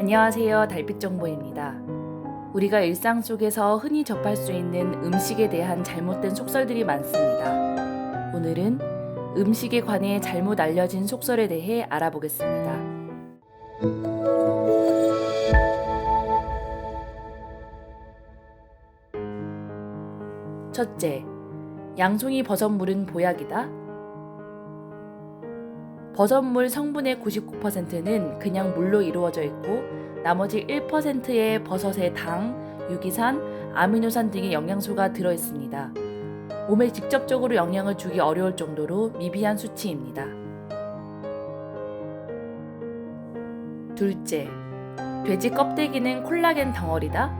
안녕하세요. 달빛정보입니다. 우리가 일상 속에서 흔히 접할 수 있는 음식에 대한 잘못된 속설들이 많습니다. 오늘은 음식에 관해 잘못 알려진 속설에 대해 알아보겠습니다. 첫째, 양송이 버섯물은 보약이다. 버섯물 성분의 99%는 그냥 물로 이루어져 있고 나머지 1%의 버섯의 당, 유기산, 아미노산 등의 영양소가 들어 있습니다. 몸에 직접적으로 영향을 주기 어려울 정도로 미비한 수치입니다. 둘째, 돼지 껍데기는 콜라겐 덩어리다.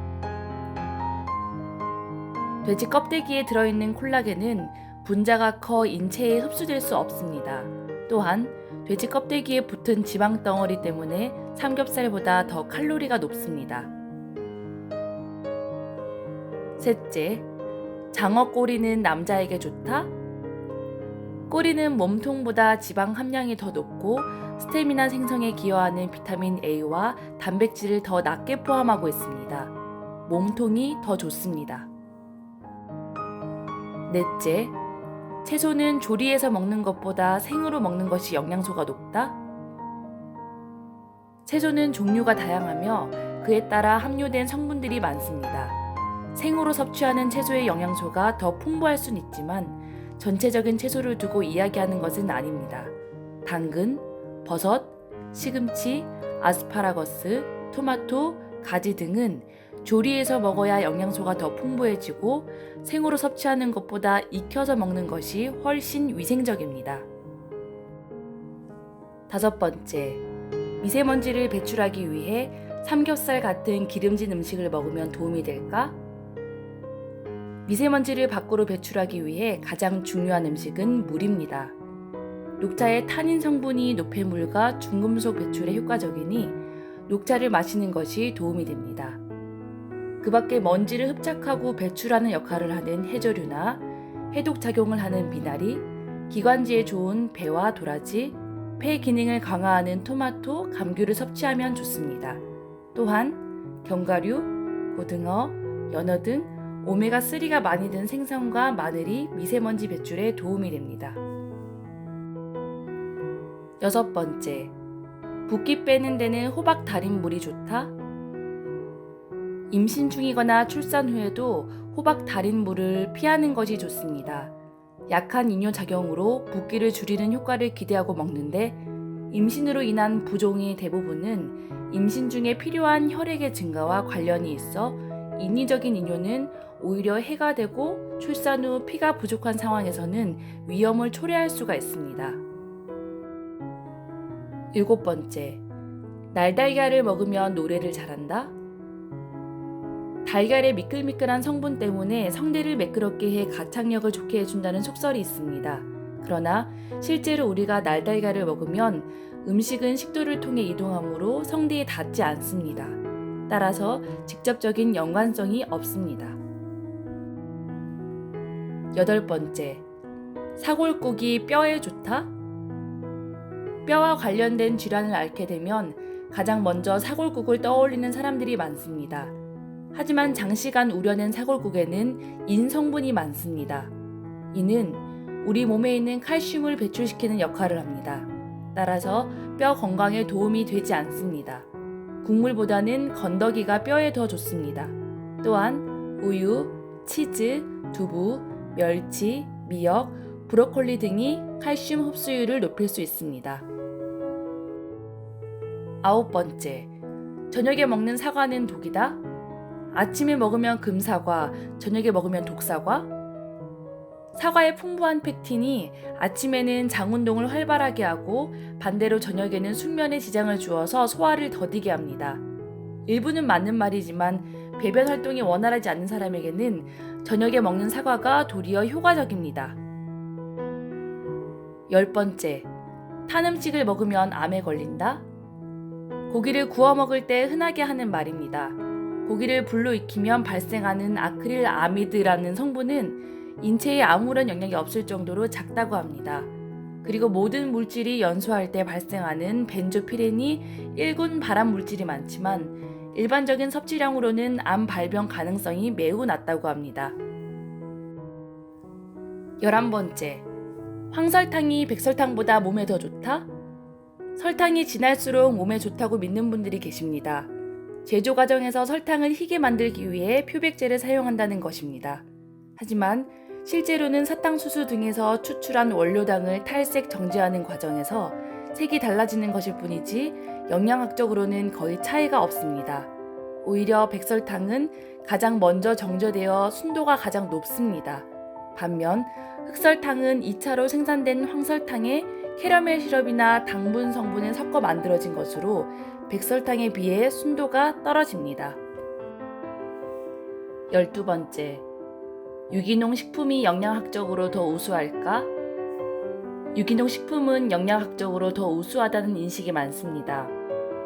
돼지 껍데기에 들어있는 콜라겐은 분자가 커 인체에 흡수될 수 없습니다. 또한 돼지 껍데기에 붙은 지방 덩어리 때문에 삼겹살보다 더 칼로리가 높습니다. 셋째, 장어 꼬리는 남자에게 좋다? 꼬리는 몸통보다 지방 함량이 더 높고 스태미나 생성에 기여하는 비타민 A와 단백질을 더 낮게 포함하고 있습니다. 몸통이 더 좋습니다. 넷째, 채소는 조리해서 먹는 것보다 생으로 먹는 것이 영양소가 높다? 채소는 종류가 다양하며 그에 따라 함유된 성분들이 많습니다. 생으로 섭취하는 채소의 영양소가 더 풍부할 순 있지만 전체적인 채소를 두고 이야기하는 것은 아닙니다. 당근, 버섯, 시금치, 아스파라거스, 토마토, 가지 등은 조리해서 먹어야 영양소가 더 풍부해지고 생으로 섭취하는 것보다 익혀서 먹는 것이 훨씬 위생적입니다. 다섯 번째, 미세먼지를 배출하기 위해 삼겹살 같은 기름진 음식을 먹으면 도움이 될까? 미세먼지를 밖으로 배출하기 위해 가장 중요한 음식은 물입니다. 녹차의 타닌 성분이 노폐물과 중금속 배출에 효과적이니 녹차를 마시는 것이 도움이 됩니다. 그 밖에 먼지를 흡착하고 배출하는 역할을 하는 해조류나 해독작용을 하는 미나리, 기관지에 좋은 배와 도라지, 폐 기능을 강화하는 토마토, 감귤을 섭취하면 좋습니다. 또한 견과류, 고등어, 연어 등 오메가3가 많이 든 생선과 마늘이 미세먼지 배출에 도움이 됩니다. 여섯 번째, 붓기 빼는 데는 호박 달인물이 좋다? 임신 중이거나 출산 후에도 호박 달인 물을 피하는 것이 좋습니다. 약한 이뇨작용으로 붓기를 줄이는 효과를 기대하고 먹는데 임신으로 인한 부종의 대부분은 임신 중에 필요한 혈액의 증가와 관련이 있어 인위적인 이뇨는 오히려 해가 되고 출산 후 피가 부족한 상황에서는 위험을 초래할 수가 있습니다. 일곱 번째, 날달걀을 먹으면 노래를 잘한다? 달걀의 미끌미끌한 성분 때문에 성대를 매끄럽게 해 가창력을 좋게 해준다는 속설이 있습니다. 그러나 실제로 우리가 날달걀을 먹으면 음식은 식도를 통해 이동하므로 성대에 닿지 않습니다. 따라서 직접적인 연관성이 없습니다. 여덟 번째, 사골국이 뼈에 좋다? 뼈와 관련된 질환을 앓게 되면 가장 먼저 사골국을 떠올리는 사람들이 많습니다. 하지만 장시간 우려낸 사골국에는 인 성분이 많습니다. 이는 우리 몸에 있는 칼슘을 배출시키는 역할을 합니다. 따라서 뼈 건강에 도움이 되지 않습니다. 국물보다는 건더기가 뼈에 더 좋습니다. 또한 우유, 치즈, 두부, 멸치, 미역, 브로콜리 등이 칼슘 흡수율을 높일 수 있습니다. 아홉 번째, 저녁에 먹는 사과는 독이다? 아침에 먹으면 금사과, 저녁에 먹으면 독사과? 사과의 풍부한 펙틴이 아침에는 장 운동을 활발하게 하고 반대로 저녁에는 숙면에 지장을 주어서 소화를 더디게 합니다. 일부는 맞는 말이지만 배변 활동이 원활하지 않는 사람에게는 저녁에 먹는 사과가 도리어 효과적입니다. 열 번째, 탄 음식을 먹으면 암에 걸린다? 고기를 구워 먹을 때 흔하게 하는 말입니다. 고기를 불로 익히면 발생하는 아크릴아미드라는 성분은 인체에 아무런 영향이 없을 정도로 작다고 합니다. 그리고 모든 물질이 연소할 때 발생하는 벤조피렌이 1군 발암 물질이 많지만 일반적인 섭취량으로는 암 발병 가능성이 매우 낮다고 합니다. 11번째, 황설탕이 백설탕보다 몸에 더 좋다? 설탕이 진할수록 몸에 좋다고 믿는 분들이 계십니다. 제조 과정에서 설탕을 희게 만들기 위해 표백제를 사용한다는 것입니다. 하지만 실제로는 사탕수수 등에서 추출한 원료당을 탈색 정제하는 과정에서 색이 달라지는 것일 뿐이지 영양학적으로는 거의 차이가 없습니다. 오히려 백설탕은 가장 먼저 정제되어 순도가 가장 높습니다. 반면 흑설탕은 2차로 생산된 황설탕에 캐러멜 시럽이나 당분 성분을 섞어 만들어진 것으로 백설탕에 비해 순도가 떨어집니다. 12번째, 유기농 식품이 영양학적으로 더 우수할까? 유기농 식품은 영양학적으로 더 우수하다는 인식이 많습니다.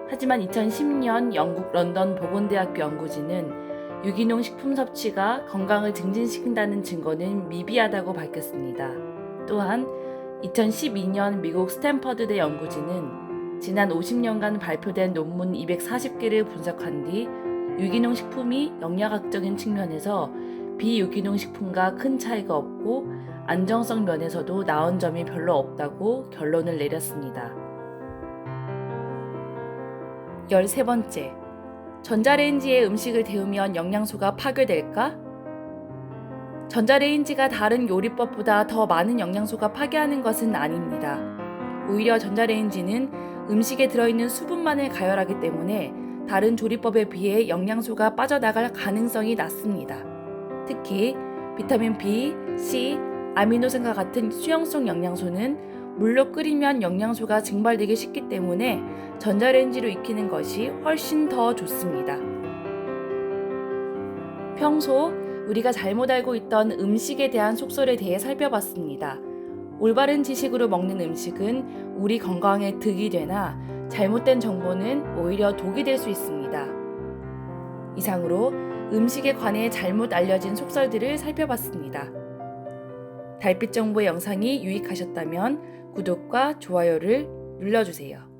하지만 2010년 영국 런던 보건대학교 연구진은 유기농 식품 섭취가 건강을 증진시킨다는 증거는 미비하다고 밝혔습니다. 또한 2012년 미국 스탠퍼드대 연구진은 지난 50년간 발표된 논문 240개를 분석한 뒤 유기농 식품이 영양학적인 측면에서 비유기농 식품과 큰 차이가 없고 안정성 면에서도 나은 점이 별로 없다고 결론을 내렸습니다. 13번째, 전자레인지에 음식을 데우면 영양소가 파괴될까? 전자레인지가 다른 요리법보다 더 많은 영양소가 파괴하는 것은 아닙니다. 오히려 전자레인지는 음식에 들어있는 수분만을 가열하기 때문에 다른 조리법에 비해 영양소가 빠져나갈 가능성이 낮습니다. 특히 비타민 B, C, 아미노산과 같은 수용성 영양소는 물로 끓이면 영양소가 증발되기 쉽기 때문에 전자레인지로 익히는 것이 훨씬 더 좋습니다. 평소 우리가 잘못 알고 있던 음식에 대한 속설에 대해 살펴봤습니다. 올바른 지식으로 먹는 음식은 우리 건강에 득이 되나 잘못된 정보는 오히려 독이 될 수 있습니다. 이상으로 음식에 관해 잘못 알려진 속설들을 살펴봤습니다. 달빛 정보의 영상이 유익하셨다면 구독과 좋아요를 눌러주세요.